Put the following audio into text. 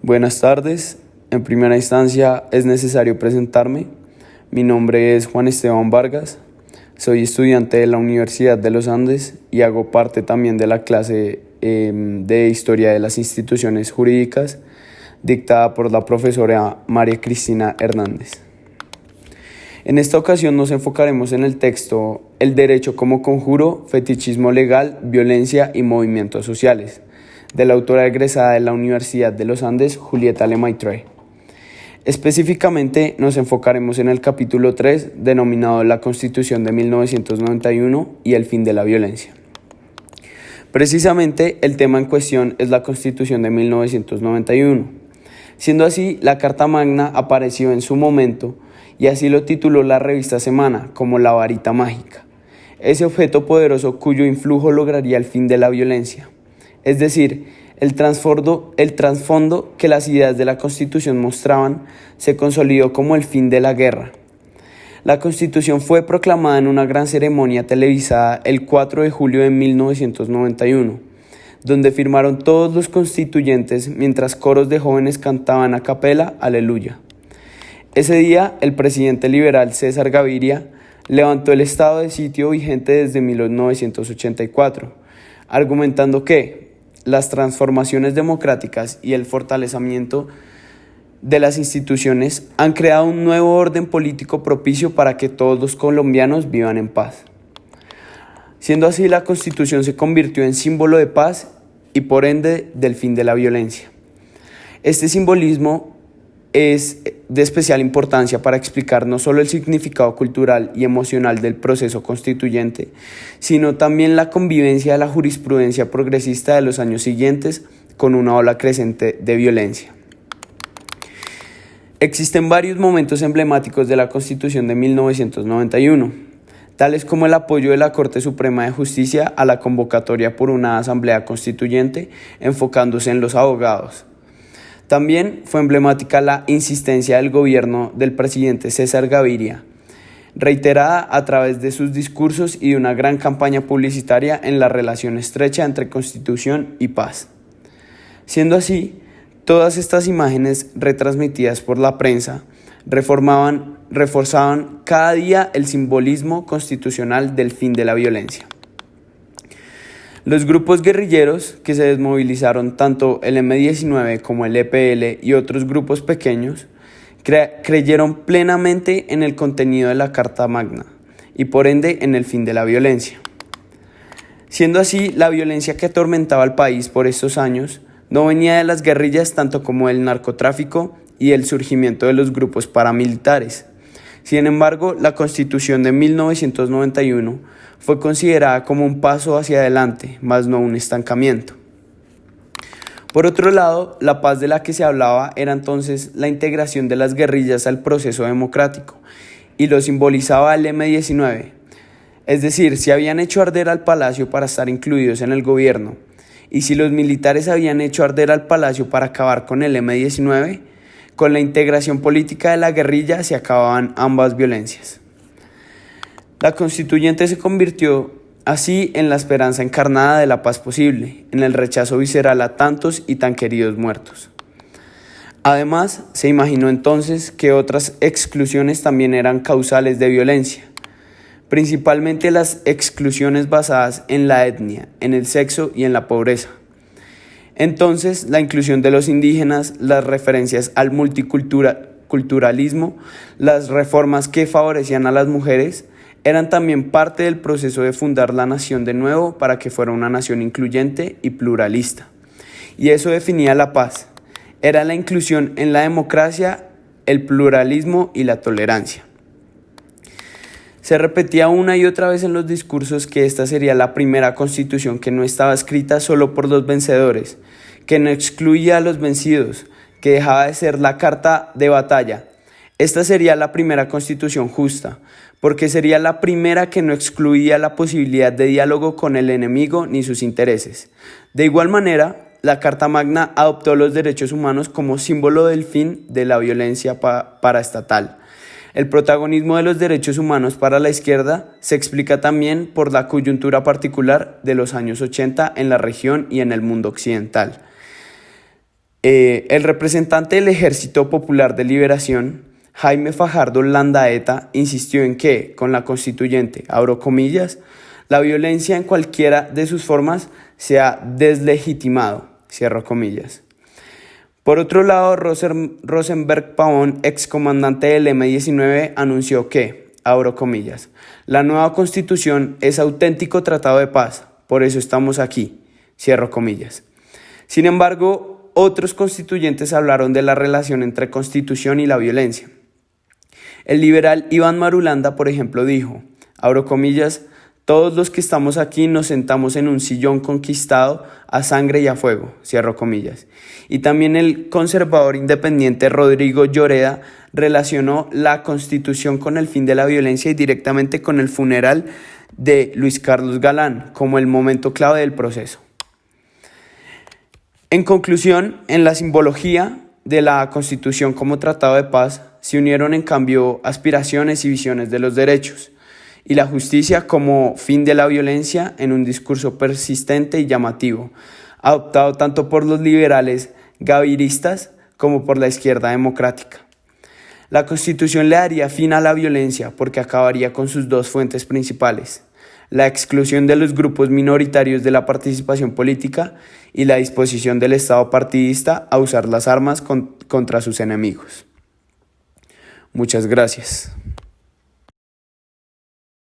Buenas tardes. En primera instancia es necesario presentarme. Mi nombre es Juan Esteban Vargas. Soy estudiante de la Universidad de los Andes y hago parte también de la clase de Historia de las Instituciones Jurídicas dictada por la profesora María Cristina Hernández. En esta ocasión nos enfocaremos en el texto El derecho como conjuro, fetichismo legal, violencia y movimientos sociales, de la autora egresada de la Universidad de los Andes, Julieta Lemaitre. Específicamente nos enfocaremos en el capítulo 3, denominado La Constitución de 1991 y el fin de la violencia. Precisamente el tema en cuestión es la Constitución de 1991. Siendo así, la Carta Magna apareció en su momento y así lo tituló la revista Semana como la varita mágica, ese objeto poderoso cuyo influjo lograría el fin de la violencia. Es decir, el trasfondo que las ideas de la Constitución mostraban se consolidó como el fin de la guerra. La Constitución fue proclamada en una gran ceremonia televisada el 4 de julio de 1991, donde firmaron todos los constituyentes mientras coros de jóvenes cantaban a capela Aleluya. Ese día, el presidente liberal César Gaviria levantó el estado de sitio vigente desde 1984, argumentando que las transformaciones democráticas y el fortalecimiento de las instituciones han creado un nuevo orden político propicio para que todos los colombianos vivan en paz. Siendo así, la Constitución se convirtió en símbolo de paz y por ende del fin de la violencia. Este simbolismo es de especial importancia para explicar no solo el significado cultural y emocional del proceso constituyente, sino también la convivencia de la jurisprudencia progresista de los años siguientes con una ola creciente de violencia. Existen varios momentos emblemáticos de la Constitución de 1991, tales como el apoyo de la Corte Suprema de Justicia a la convocatoria por una asamblea constituyente enfocándose en los abogados. También fue emblemática la insistencia del gobierno del presidente César Gaviria, reiterada a través de sus discursos y de una gran campaña publicitaria en la relación estrecha entre Constitución y paz. Siendo así, todas estas imágenes retransmitidas por la prensa reforzaban cada día el simbolismo constitucional del fin de la violencia. Los grupos guerrilleros que se desmovilizaron, tanto el M-19 como el EPL y otros grupos pequeños, creyeron plenamente en el contenido de la Carta Magna y por ende en el fin de la violencia. Siendo así, la violencia que atormentaba al país por estos años no venía de las guerrillas tanto como del narcotráfico y el surgimiento de los grupos paramilitares. Sin embargo, la Constitución de 1991 fue considerada como un paso hacia adelante, más no un estancamiento. Por otro lado, la paz de la que se hablaba era entonces la integración de las guerrillas al proceso democrático, y lo simbolizaba el M-19. Es decir, si habían hecho arder al palacio para estar incluidos en el gobierno, y si los militares habían hecho arder al palacio para acabar con el M-19, con la integración política de la guerrilla se acababan ambas violencias. La constituyente se convirtió así en la esperanza encarnada de la paz posible, en el rechazo visceral a tantos y tan queridos muertos. Además, se imaginó entonces que otras exclusiones también eran causales de violencia, principalmente las exclusiones basadas en la etnia, en el sexo y en la pobreza. Entonces, la inclusión de los indígenas, las referencias al multiculturalismo, las reformas que favorecían a las mujeres, eran también parte del proceso de fundar la nación de nuevo para que fuera una nación incluyente y pluralista. Y eso definía la paz. Era la inclusión en la democracia, el pluralismo y la tolerancia. Se repetía una y otra vez en los discursos que esta sería la primera constitución que no estaba escrita solo por los vencedores, que no excluía a los vencidos, que dejaba de ser la carta de batalla. Esta sería la primera constitución justa, porque sería la primera que no excluía la posibilidad de diálogo con el enemigo ni sus intereses. De igual manera, la Carta Magna adoptó los derechos humanos como símbolo del fin de la violencia paraestatal. El protagonismo de los derechos humanos para la izquierda se explica también por la coyuntura particular de los años 80 en la región y en el mundo occidental. El representante del Ejército Popular de Liberación, Jaime Fajardo Landaeta, insistió en que, con la constituyente, abro comillas, la violencia en cualquiera de sus formas se ha deslegitimado, cierro comillas. Por otro lado, Rosenberg Pavón, excomandante del M-19, anunció que, abro comillas, la nueva constitución es auténtico tratado de paz, por eso estamos aquí, cierro comillas. Sin embargo, otros constituyentes hablaron de la relación entre constitución y la violencia. El liberal Iván Marulanda, por ejemplo, dijo, abro comillas, todos los que estamos aquí nos sentamos en un sillón conquistado a sangre y a fuego, cierro comillas. Y también el conservador independiente Rodrigo Lloreda relacionó la Constitución con el fin de la violencia y directamente con el funeral de Luis Carlos Galán como el momento clave del proceso. En conclusión, en la simbología de la Constitución como tratado de paz se unieron en cambio aspiraciones y visiones de los derechos y la justicia como fin de la violencia en un discurso persistente y llamativo, adoptado tanto por los liberales gaviristas como por la izquierda democrática. La Constitución le daría fin a la violencia porque acabaría con sus dos fuentes principales, la exclusión de los grupos minoritarios de la participación política y la disposición del Estado partidista a usar las armas contra sus enemigos. Muchas gracias.